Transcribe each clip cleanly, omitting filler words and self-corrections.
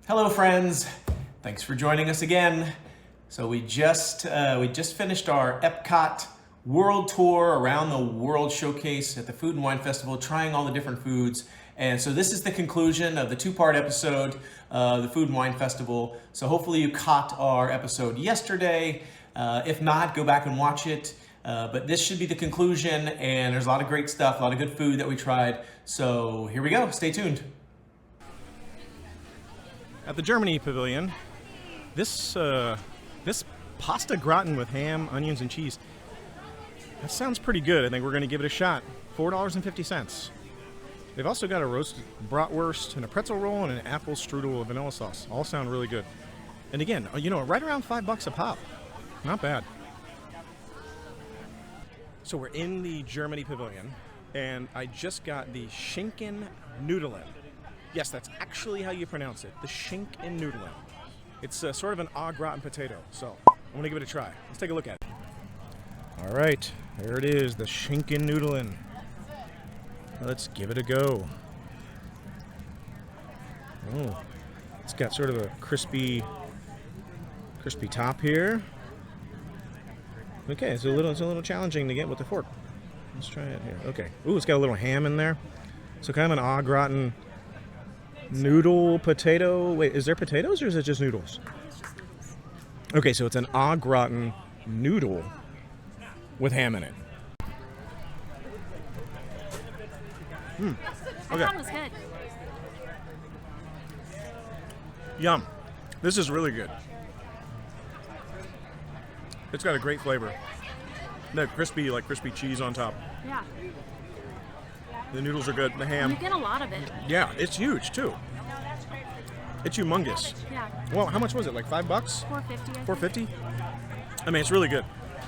Hello friends, thanks for joining us again. So we just finished our Epcot world tour around the World Showcase at the Food and Wine Festival, trying all the different foods. And so this is the conclusion of the two-part episode, the Food and Wine Festival. So hopefully you caught our episode yesterday. If not, go back and watch it. But this should be the conclusion, and there's a lot of great stuff, a lot of good food that we tried. So here we go, stay tuned. At the Germany Pavilion, this pasta gratin with ham, onions, and cheese, that sounds pretty good. I think we're going to give it a shot. $4.50. They've also got a roasted bratwurst and a pretzel roll and an apple strudel with vanilla sauce. All sound really good. And again, you know, right around $5 a pop. Not bad. So we're in the Germany Pavilion, and I just got the Schinken Nudelen. Yes, that's actually how you pronounce it, the Schinken Nudelen. It's sort of an au gratin potato, so I'm going to give it a try. Let's take a look at it. All right, there it is, the Schinken Nudelen. Let's give it a go. Oh, it's got sort of a crispy top here. Okay, it's a little challenging to get with the fork. Let's try it here. Okay. Ooh, it's got a little ham in there. So kind of an au gratin noodle potato. Wait, is there potatoes or is it just noodles? It's just noodles. Okay, so it's an au gratin noodle with ham in it. I thought it was good. Yum. This is really good. It's got a great flavor. That crispy cheese on top. Yeah. The noodles are good. The ham. You get a lot of it. Yeah, it's huge too. It's humongous. Yeah. Well, how much was it? Like $5? $4.50. $4.50? I mean, it's really good.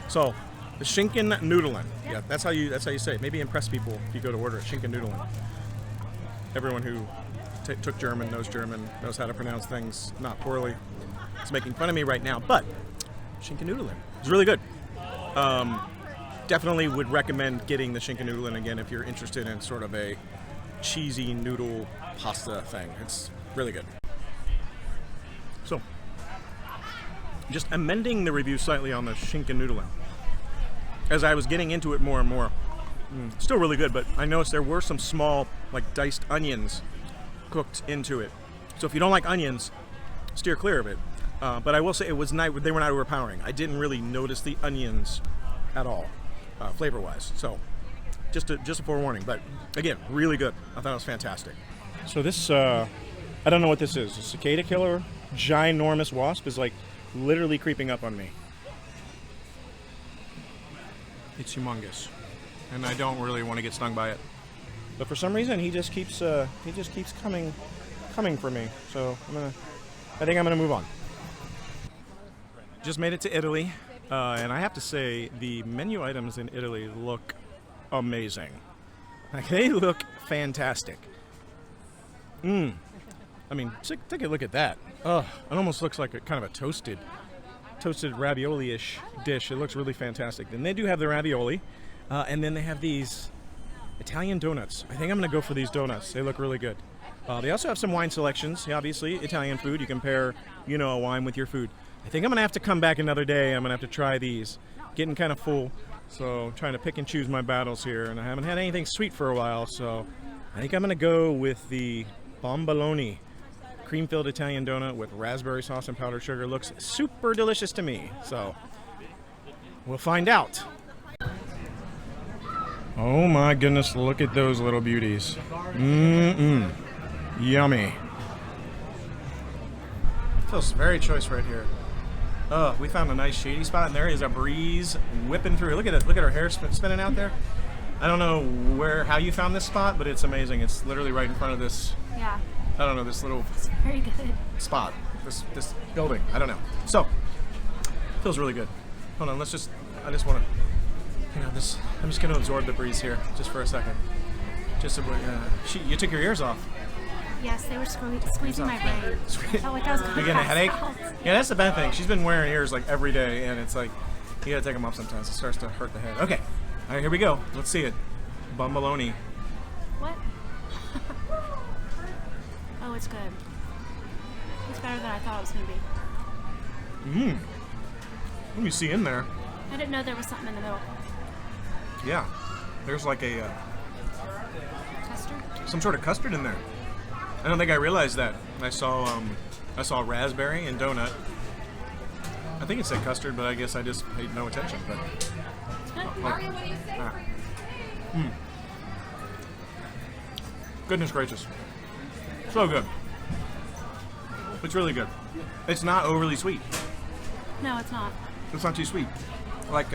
So, the Schinken Nudelen. Yeah, that's how you say it. Maybe impress people if you go to order it. Schinken Nudelen. Everyone who took German, knows how to pronounce things not poorly. It's making fun of me right now, but Schinken Nudelen. It's really good. Definitely would recommend getting the Schinken Nudelen again if you're interested in sort of a cheesy noodle pasta thing. It's really good. So, just amending the review slightly on the Schinken Nudelen. As I was getting into it more and more, still really good, but I noticed there were some small, like diced onions cooked into it. So if you don't like onions, steer clear of it. But I will say it was not, they were not overpowering. I didn't really notice the onions at all, flavor-wise. So just a forewarning. But again, really good. I thought it was fantastic. So this, I don't know what this is. A cicada killer, ginormous wasp is like literally creeping up on me. It's humongous, and I don't really want to get stung by it. But for some reason, he just keeps coming for me. So I think I'm gonna move on. Just made it to Italy, and I have to say the menu items in Italy look amazing. Like, they look fantastic. I mean, take a look at that. Oh, it almost looks like a kind of a toasted ravioli-ish dish. It looks really fantastic. Then they do have the ravioli, and then they have these Italian donuts. I think I'm going to go for these donuts. They look really good. They also have some wine selections. Yeah, obviously, Italian food. You can pair, a wine with your food. I think I'm going to have to come back another day. I'm going to have to try these. Getting kind of full, so trying to pick and choose my battles here. And I haven't had anything sweet for a while, so I think I'm going to go with the bomboloni. Cream-filled Italian donut with raspberry sauce and powdered sugar. Looks super delicious to me. So, we'll find out. Oh my goodness, look at those little beauties. Yummy. Feels very choice right here. Oh, we found a nice shady spot, and there is a breeze whipping through. Look at it. Look at her hair spinning out there. I don't know how you found this spot, but it's amazing. It's literally right in front of this. Yeah. I don't know, this little Very good. spot, this building. I don't know. So, feels really good. Hold on, I just want to, I'm just going to absorb the breeze here, just for a second. You took your ears off. Yes, they were squeezing my brain. I felt like I was going You getting a headache? out. Yeah, that's the bad thing. She's been wearing ears like every day, and it's like, you gotta take them off sometimes. It starts to hurt the head. Okay, all right, here we go. Let's see it. Bomboloni. What? Oh, it's good. better than I thought it was going to be. Let me see in there. I didn't know there was something in the middle. Yeah, there's like a Custard? some sort of custard in there. I don't think I realized that. I saw raspberry and donut. I think it said custard, but I guess I just paid no attention. But goodness gracious, so good. It's really good. It's not overly sweet. No, it's not. It's not too sweet. Like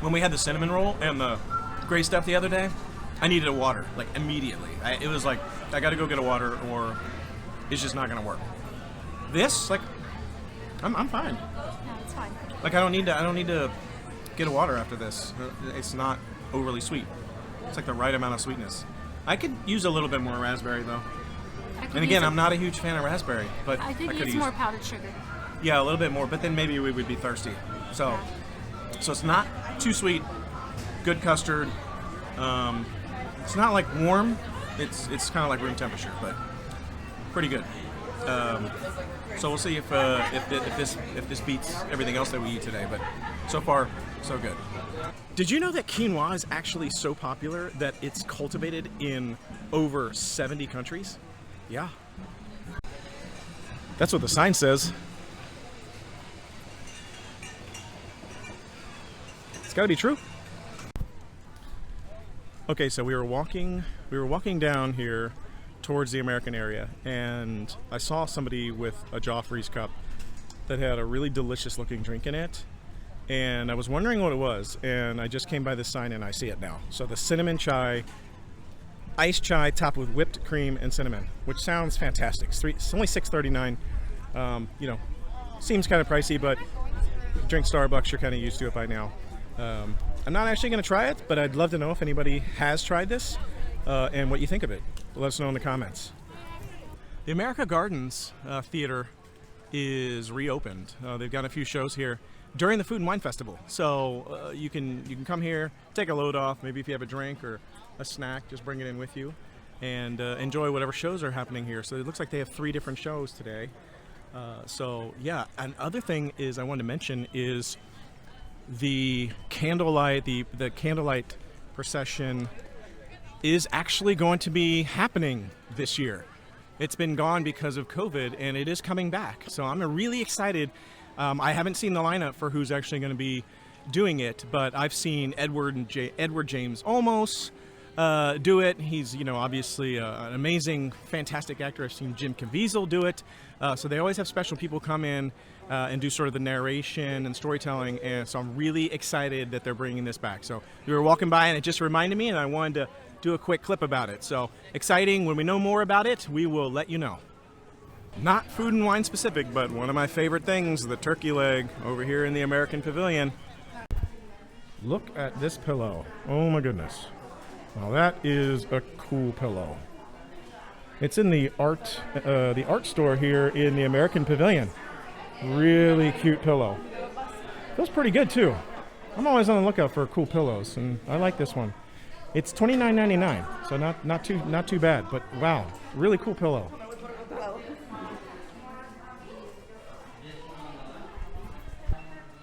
when we had the cinnamon roll and the gray stuff the other day, I needed a water like immediately. It was like I got to go get a water or it's just not gonna work. This like I'm fine. Yeah, it's fine. Like I don't need to get a water after this. It's not overly sweet. It's like the right amount of sweetness. I could use a little bit more raspberry though. And again, I'm not a huge fan of raspberry, but I think could it's use more powdered sugar. Yeah, a little bit more, but then maybe we would be thirsty. So, so it's not too sweet. Good custard. It's not like warm. It's kind of like room temperature, but pretty good. So we'll see if this beats everything else that we eat today. But so far, so good. Did you know that quinoa is actually so popular that it's cultivated in over 70 countries? Yeah. That's what the sign says. It's got to be true. Okay, so we were walking down here towards the American area, and I saw somebody with a Joffrey's cup that had a really delicious looking drink in it, and I was wondering what it was, and I just came by this sign and I see it now. So the cinnamon chai, iced chai topped with whipped cream and cinnamon, which sounds fantastic. It's only $6.39. You know, seems kind of pricey, but drink Starbucks, you're kind of used to it by now. I'm not actually going to try it, but I'd love to know if anybody has tried this and what you think of it. Let us know in the comments. The America Gardens Theater is reopened. They've got a few shows here during the Food and Wine Festival, so you can come here, take a load off. Maybe if you have a drink or a snack, just bring it in with you and enjoy whatever shows are happening here. So it looks like they have 3 different shows today. So yeah, another thing is I wanted to mention is the candlelight, the candlelight procession is actually going to be happening this year. It's been gone because of COVID, and it is coming back. So I'm really excited. I haven't seen the lineup for who's actually going to be doing it, but I've seen Edward James Olmos do it. He's, you know, obviously an amazing, fantastic actor. I've seen Jim Caviezel do it. So they always have special people come in and do sort of the narration and storytelling. And so I'm really excited that they're bringing this back. So we were walking by and it just reminded me, and I wanted to do a quick clip about it. So exciting. When we know more about it, we will let you know. Not food and wine specific, but one of my favorite things, the turkey leg over here in the American Pavilion. Look at this pillow. Oh my goodness. Now that is a cool pillow. It's in the art store here in the American Pavilion. Really cute pillow. Feels pretty good too. I'm always on the lookout for cool pillows, and I like this one. It's $29.99, so not too bad. But wow, really cool pillow.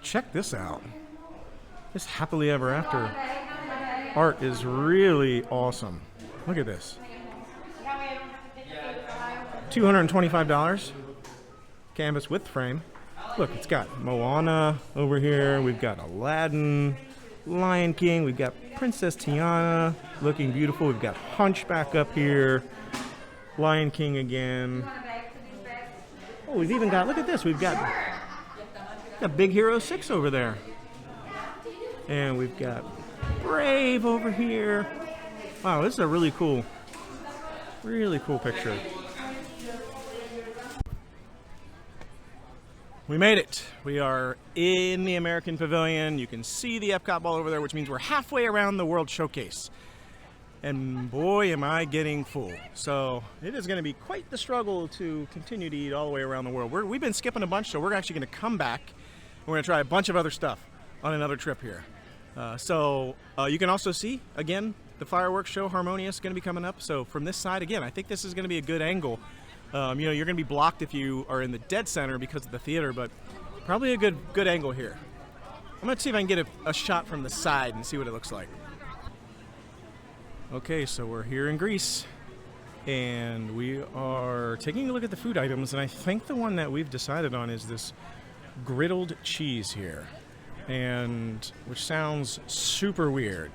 Check this out. This happily ever after art is really awesome. Look at this. $225. Canvas with frame. Look, it's got Moana over here. We've got Aladdin, Lion King. We've got Princess Tiana looking beautiful. We've got Hunchback up here. Lion King again. Oh, we've even got, look at this. We've got Big Hero 6 over there. And we've got Brave over here. Wow, this is a really cool picture. We made it. We are in the American Pavilion. You can see the Epcot ball over there, which means we're halfway around the World Showcase. And boy, am I getting full. So it is going to be quite the struggle to continue to eat all the way around the world. We've been skipping a bunch, so we're actually going to come back. And we're going to try a bunch of other stuff on another trip here. You can also see, again, the fireworks show Harmonious is going to be coming up. So from this side, again, I think this is going to be a good angle You know, you're going to be blocked if you are in the dead center because of the theater, but probably a good angle here. I'm going to see if I can get a shot from the side and see what it looks like. Okay, so we're here in Greece, and we are taking a look at the food items, and I think the one that we've decided on is this griddled cheese here, and which sounds super weird.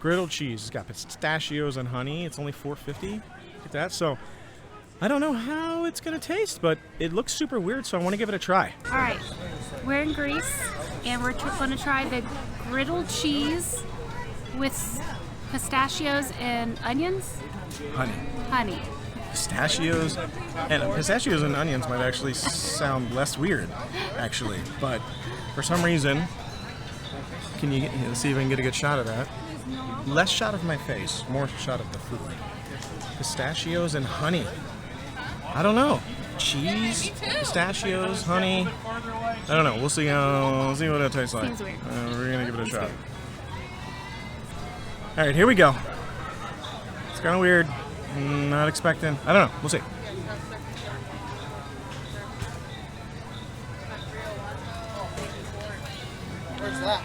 Griddled cheese. It's got pistachios and honey. It's only $4.50. Look at that. So I don't know how it's going to taste, but it looks super weird, so I want to give it a try. All right, we're in Greece, and we're going to try the griddled cheese with pistachios and onions. Honey. Pistachios and onions might actually sound less weird, actually. But for some reason, let's see if I can get a good shot of that. Less shot of my face, more shot of the food. Pistachios and honey. I don't know. Cheese, pistachios, honey. I don't know. We'll see. We'll see what it tastes like. Seems weird. We're gonna give it a shot. All right, here we go. It's kind of weird. Not expecting. I don't know. We'll see. Where's that?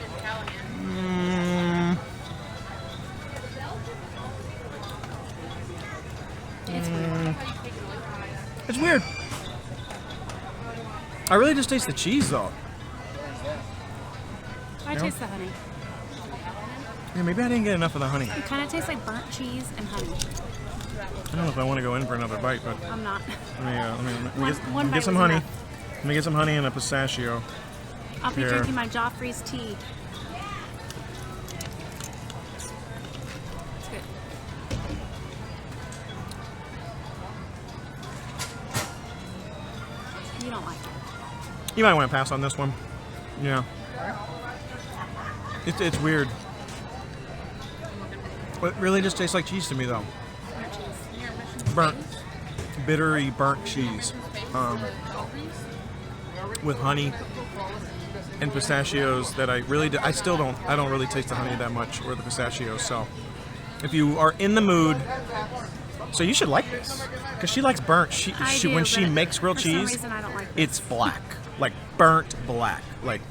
It's weird. I really just taste the cheese, though. I taste the honey. Yeah, maybe I didn't get enough of the honey. It kind of tastes like burnt cheese and honey. I don't know if I want to go in for another bite, but I'm not. let me One get bite some was honey. enough. Let me get some honey and a pistachio. I'll be Here. drinking my Joffrey's tea. It's good. You don't like it. You might want to pass on this one. Yeah. It's weird. It really just tastes like cheese to me, though. Burnt, bittery burnt cheese, with honey and pistachios that I don't really taste the honey that much or the pistachios. So if you are in the mood, so you should like this because she likes burnt. When she makes grilled cheese, For some reason, I don't like this. it's black, like burnt black, like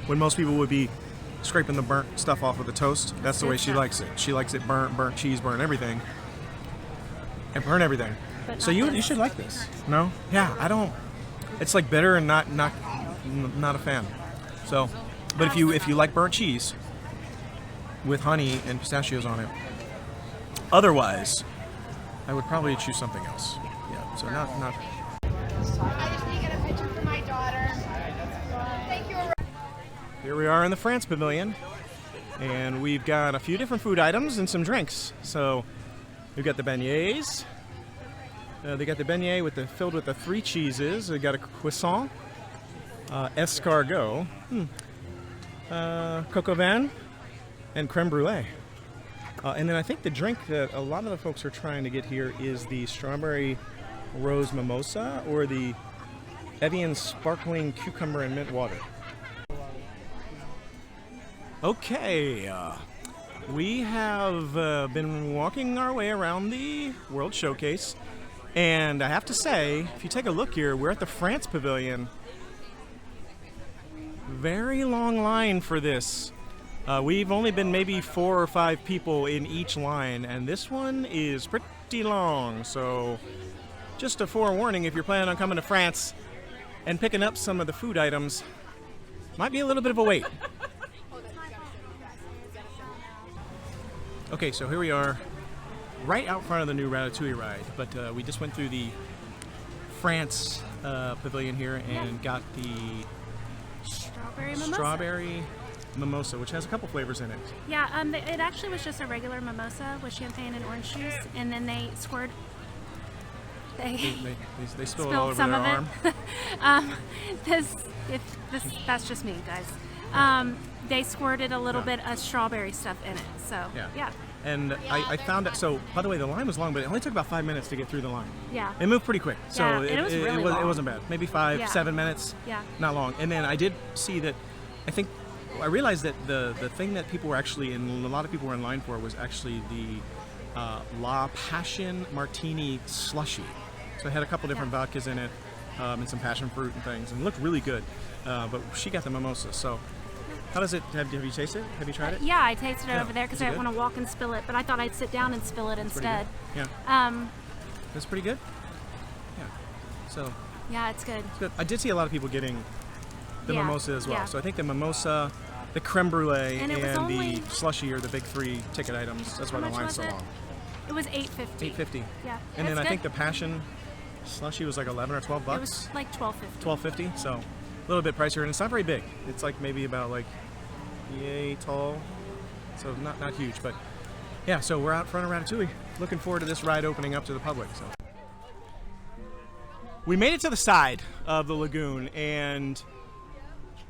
when most people would be scraping the burnt stuff off of the toast. That's the way she likes it. She likes it burnt cheese, burnt everything. And burn everything. But So not you this. should like this. No? Yeah, I don't. It's like bitter and not a fan. So, but if you like burnt cheese with honey and pistachios on it, otherwise, I would probably choose something else. Yeah. So not. I just need to get a picture for my daughter. Thank you. Here we are in the France Pavilion, and we've got a few different food items and some drinks. So. We've got the beignets. They got the beignet filled with the 3 cheeses. They got a croissant, escargot, coq au vin, and creme brulee. And then I think the drink that a lot of the folks are trying to get here is the strawberry rose mimosa or the Evian sparkling cucumber and mint water. Okay. We have been walking our way around the World Showcase, and I have to say, if you take a look here, we're at the France Pavilion. Very long line for this. We've only been maybe 4 or 5 people in each line, and this one is pretty long. So just a forewarning, if you're planning on coming to France and picking up some of the food items, might be a little bit of a wait. Okay, so here we are, right out front of the new Ratatouille ride, but we just went through the France pavilion here and got the strawberry mimosa, which has a couple flavors in it. Yeah, it actually was just a regular mimosa with champagne and orange juice, and then they scored. They spill it all over some their of it. arm. That's just me, guys. They squirted a little bit of strawberry stuff in it, so yeah. And I found out. So by the way, the line was long, but it only took about 5 minutes to get through the line. Yeah. It moved pretty quick, so Yeah, and it was really long. it wasn't bad. Maybe 5-7 minutes. Yeah. Not long. And then I did see that. I realized that the thing that people were actually a lot of people were in line for was actually the La Passion Martini slushy. So it had a couple different vodkas in it, and some passion fruit and things, and it looked really good. But she got the mimosa. So how does it? Have you tasted it? Have you tried it? Yeah, I tasted it over there because Is it I didn't good? want to walk and spill it, but I thought I'd sit down and spill it instead. Yeah. That's pretty good. Yeah. So Yeah, it's good. it's good. I did see a lot of people getting the Yeah, mimosa as well. yeah. So I think the mimosa, the creme brulee, And and, it was only- the slushy are the big 3 ticket items. That's why How the much line's was so it? long. It was $8.50. $8.50. Yeah. And then it's I think good. the passion slushy was like 11 or 12 It bucks. was like $12.50. $12.50. So a little bit pricier, and it's not very big. It's like maybe about like yay tall. So not huge, but yeah. So we're out front of Ratatouille. Looking forward to this ride opening up to the public. So we made it to the side of the lagoon, and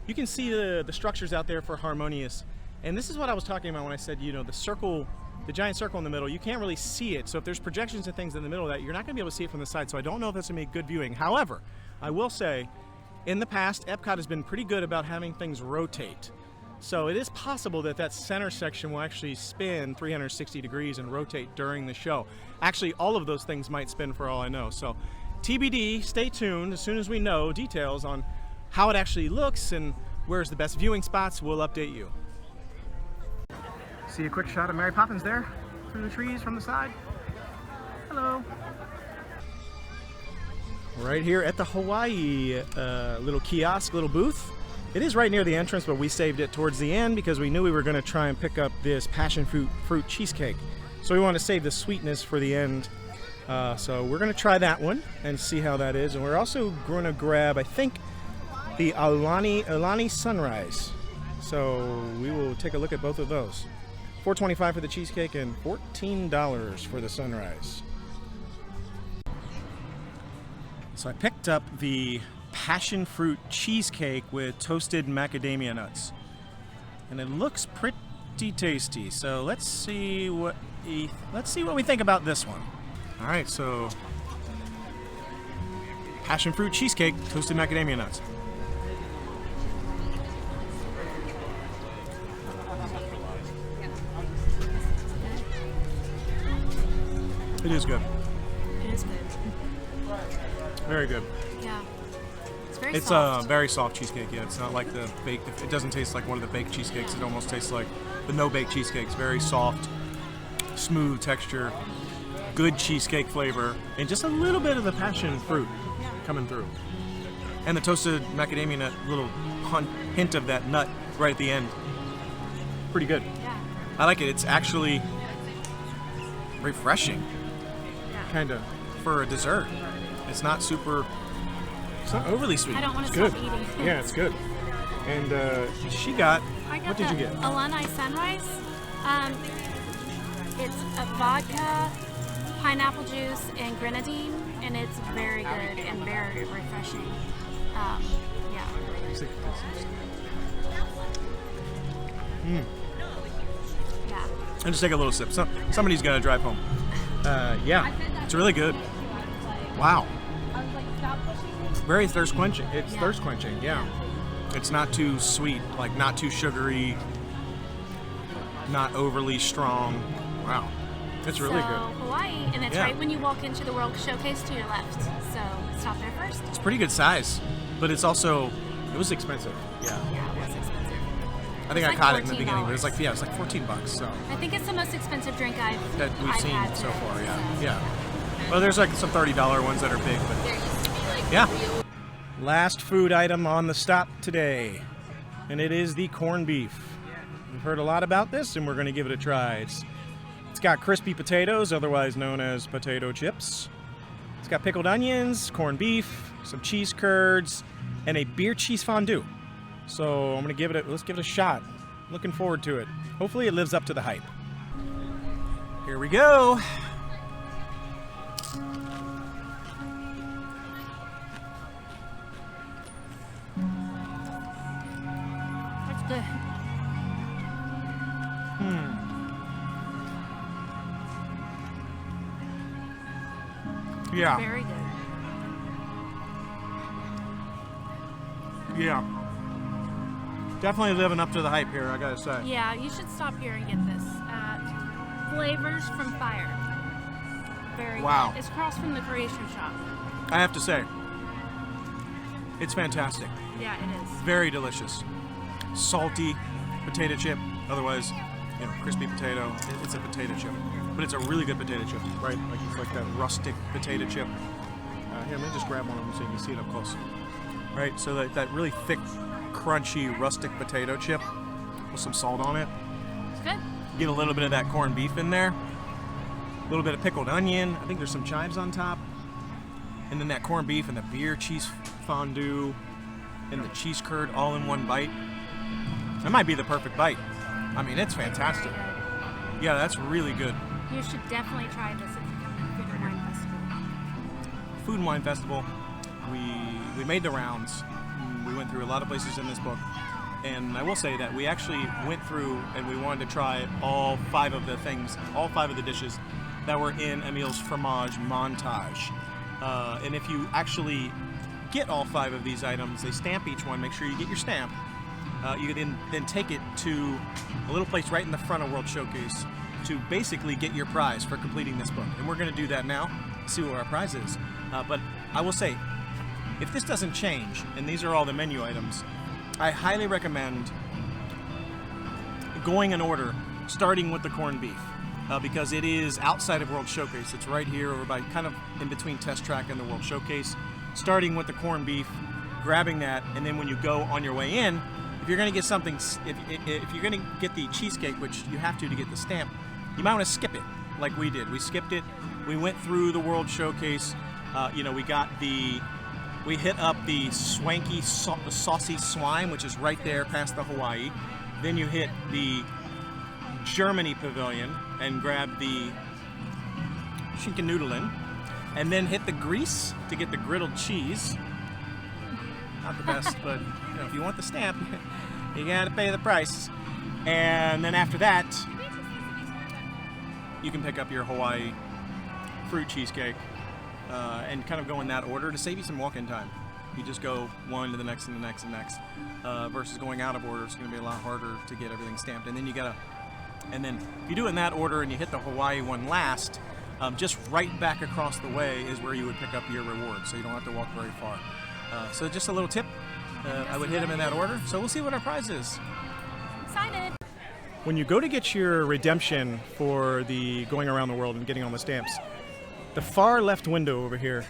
you can see the structures out there for Harmonious. And this is what I was talking about when I said, the circle, the giant circle in the middle, you can't really see it. So if there's projections and things in the middle of that, you're not going to be able to see it from the side. So I don't know if that's going to be good viewing. However, I will say, in the past, Epcot has been pretty good about having things rotate. So it is possible that that center section will actually spin 360 degrees and rotate during the show. Actually, all of those things might spin for all I know. So TBD, stay tuned. As soon as we know details on how it actually looks and where's the best viewing spots, we'll update you. See a quick shot of Mary Poppins there through the trees from the side. Hello. Right here at the Hawaii little kiosk, little booth. It is right near the entrance, but we saved it towards the end because we knew we were going to try and pick up this passion fruit cheesecake. So we want to save the sweetness for the end. So we're going to try that one and see how that is. And we're also going to grab, I think, the Alani Sunrise. So we will take a look at both of those. $4.25 for the cheesecake and $14 for the sunrise. So I picked up the passion fruit cheesecake with toasted macadamia nuts, and it looks pretty tasty. So let's see what we think about this one. All right, so passion fruit cheesecake, toasted macadamia nuts. It is good. It is good. Very good. Yeah. It's very It's soft. a very soft cheesecake. Yeah, it's not like the baked. It doesn't taste like one of the baked cheesecakes. It almost tastes like the no-bake cheesecakes. Very soft, smooth texture, good cheesecake flavor, and just a little bit of the passion fruit coming through. And the toasted macadamia nut, little hint of that nut right at the end. Pretty good. Yeah. I like it. It's actually refreshing, Yeah. kind of, for a dessert. It's not overly sweet. I don't want It's to good. stop eating. Yeah, it's good. And she got, I got what did you get? Alani Sunrise. It's a vodka, pineapple juice, and grenadine, and it's very good and very refreshing. Yeah. Yeah. And just take a little sip. Somebody's gonna drive home. Yeah, it's really good. Wow. Very thirst quenching. It's thirst quenching. Yeah. It's not too sweet, like not too sugary, not overly strong. Wow. It's really so, good. Hawaii, and it's Yeah. right when you walk into the World Showcase to your left. So stop there first. It's pretty good size, but it was expensive. Yeah. Yeah, it was expensive. I think It's I like caught it in the beginning, but $14. it's like it's like $14. So I think it's the most expensive drink I've we've seen had so today. far. Yeah. Yeah. Well, there's like some $30 ones that are big, but yeah. Last food item on the stop today, and it is the corned beef. We've heard a lot about this, and we're going to give it a try. It's got crispy potatoes, otherwise known as potato chips. It's got pickled onions, corned beef, some cheese curds, and a beer cheese fondue. So I'm going to let's give it a shot. Looking forward to it. Hopefully it lives up to the hype. Here we go. It's good. Yeah. Very good. Yeah. Definitely living up to the hype here, I gotta say. Yeah, you should stop here and get this at Flavors from Fire. very Wow. good. It's across from the Creation Shop. I have to say, it's fantastic. Yeah, it is. Very delicious. Salty potato chip. Otherwise, you know, crispy potato. It's a potato chip, but it's a really good potato chip, right? Like it's like that rustic potato chip. Here, let me just grab one of them so you can see it up close. Right, so that really thick, crunchy, rustic potato chip with some salt on it. It's good. Get a little bit of that corned beef in there. A little bit of pickled onion. I think there's some chives on top. And then that corned beef and the beer cheese fondue and the cheese curd all in one bite. That might be the perfect bite. I mean, it's fantastic. Yeah, that's really good. You should definitely try this if you come to the Food and Wine Festival. Food and Wine Festival. We made the rounds. We went through a lot of places in this book. And I will say that we actually went through and we wanted to try all 5 of the things, all 5 of the dishes that were in Emil's fromage montage. And if you actually get all 5 of these items, they stamp each one. Make sure you get your stamp. You can then take it to a little place right in the front of World Showcase to basically get your prize for completing this book. And we're going to do that now, see what our prize is. But I will say, if this doesn't change, and these are all the menu items, I highly recommend going in order, starting with the corned beef, because it is outside of World Showcase. It's right here, over by kind of in between Test Track and the World Showcase. Starting with the corned beef, grabbing that, and then when you go on your way in, if you're going to get something, if you're going to get the cheesecake, which you have to get the stamp, you might want to skip it, like we did. We skipped it. We went through the World Showcase. We hit up the swanky saucy swine, which is right there past the Hawaii. Then you hit the Germany pavilion and grab the Schinkennudeln, and then hit the Greece to get the griddled cheese. Not the best, but you know, if you want the stamp, you gotta pay the price. And then after that, you can pick up your Hawaii fruit cheesecake and kind of go in that order to save you some walk-in time. You just go one to the next and the next and next, versus going out of order. It's going to be a lot harder to get everything stamped. And then if you do it in that order and you hit the Hawaii one last, just right back across the way is where you would pick up your reward, so you don't have to walk very far. So just a little tip, I would hit them in that order. So we'll see what our prize is. Excited. When you go to get your redemption for the going around the world and getting all the stamps, the far left window over here,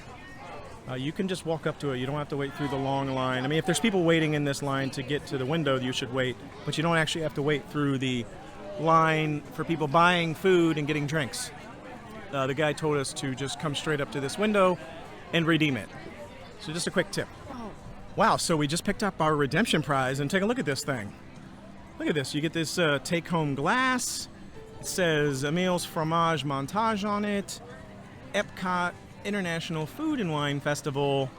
you can just walk up to it. You don't have to wait through the long line. I mean, if there's people waiting in this line to get to the window, you should wait. But you don't actually have to wait through the line for people buying food and getting drinks. The guy told us to just come straight up to this window and redeem it. So just a quick tip. Oh. Wow, so we just picked up our redemption prize, and take a look at this thing. Look at this. You get this take-home glass. It says Emil's Fromage Montage on it. Epcot International Food and Wine Festival.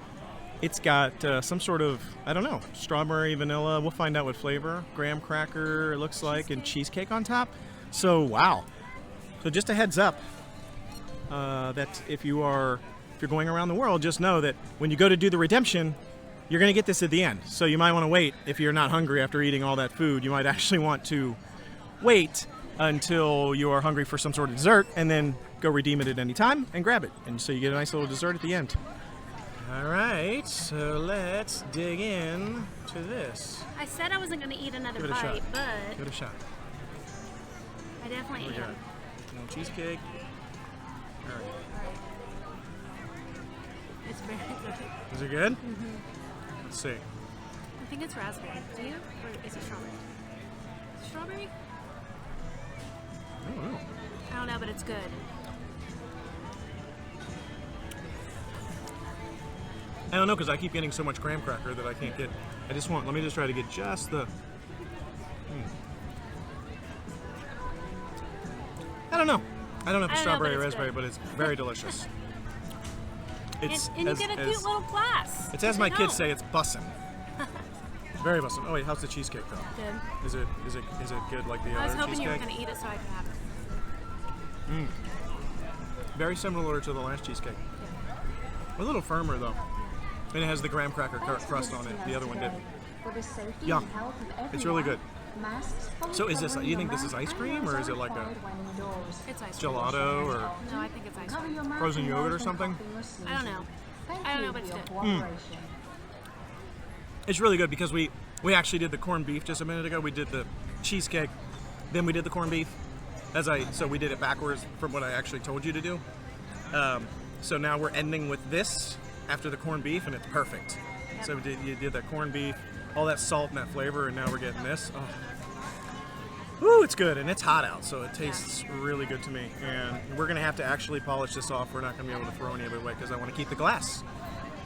It's got some sort of, I don't know, strawberry, vanilla. We'll find out what flavor. Graham cracker, it looks like, and cheesecake on top. So, wow. So just a heads up that if you're going around the world, just know that when you go to do the redemption, you're going to get this at the end. So you might want to wait. If you're not hungry after eating all that food, you might actually want to wait until you are hungry for some sort of dessert, and then go redeem it at any time and grab it. And so you get a nice little dessert at the end. All right, so let's dig in to this. I said I wasn't going to eat another Give it a bite, shot. but Give it a shot. I definitely Here we am. go. Little cheesecake. All right. It's very good. Is it good? Mm-hmm. Let's see. I think it's raspberry. Do you? Or is it strawberry? Strawberry? I don't know. I don't know, but it's good. I don't know, because I keep getting so much graham cracker that I can't get. Let me just try to get just the. I don't know. I don't know if it's strawberry or raspberry, but it's very delicious. It's and you get a cute little glass. It's as my kids say, it's bussin'. It's very bussin'. Oh wait, how's the cheesecake though? Good. Is it good like the I was other hoping you were cheesecake? going to eat it so I could have it. Very similar to the last cheesecake. A little firmer though. And it has the graham cracker crust on it. The other one didn't. Yeah, it's really good. So is this? You think this is ice cream, or is it like a It's ice cream. gelato, or No, I think it's ice cream. frozen yogurt or something? I don't know. I don't know, but it's good. It's really good because we actually did the corned beef just a minute ago. We did the cheesecake, then we did the corned beef. So we did it backwards from what I actually told you to do. So now we're ending with this after the corned beef, and it's perfect. Yep. So you did that corned beef, all that salt and that flavor, and now we're getting this. Oh. Woo, it's good, and it's hot out, so it tastes really good to me. And we're gonna have to actually polish this off. We're not gonna be able to throw any of it away because I want to keep the glass.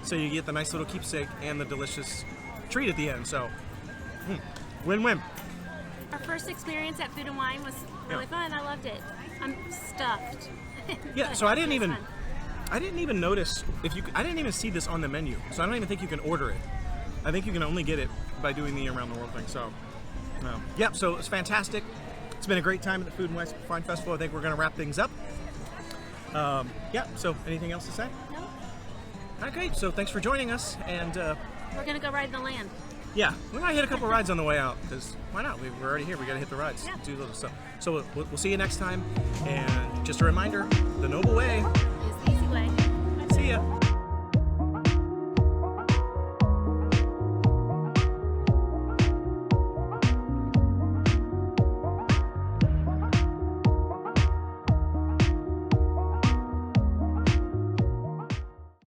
So you get the nice little keepsake and the delicious treat at the end. So, win-win. Our first experience at Food and Wine was really fun. I loved it. I'm stuffed. Yeah, so I didn't It was even fun. notice I didn't even see this on the menu. So I don't even think you can order it. I think you can only get it by doing the around the world thing. So, yeah, so it's fantastic. It's been a great time at the Food and Wine Festival. I think we're going to wrap things up. Yeah, so anything else to say? No, All right, great. So thanks for joining us. And we're gonna go ride in the land. yeah, we might hit a couple rides on the way out because why not? We're already here. We got to hit the rides. Yeah. Do little stuff. So we'll see you next time. And just a reminder, the Noble Way. It's the easy way. See ya.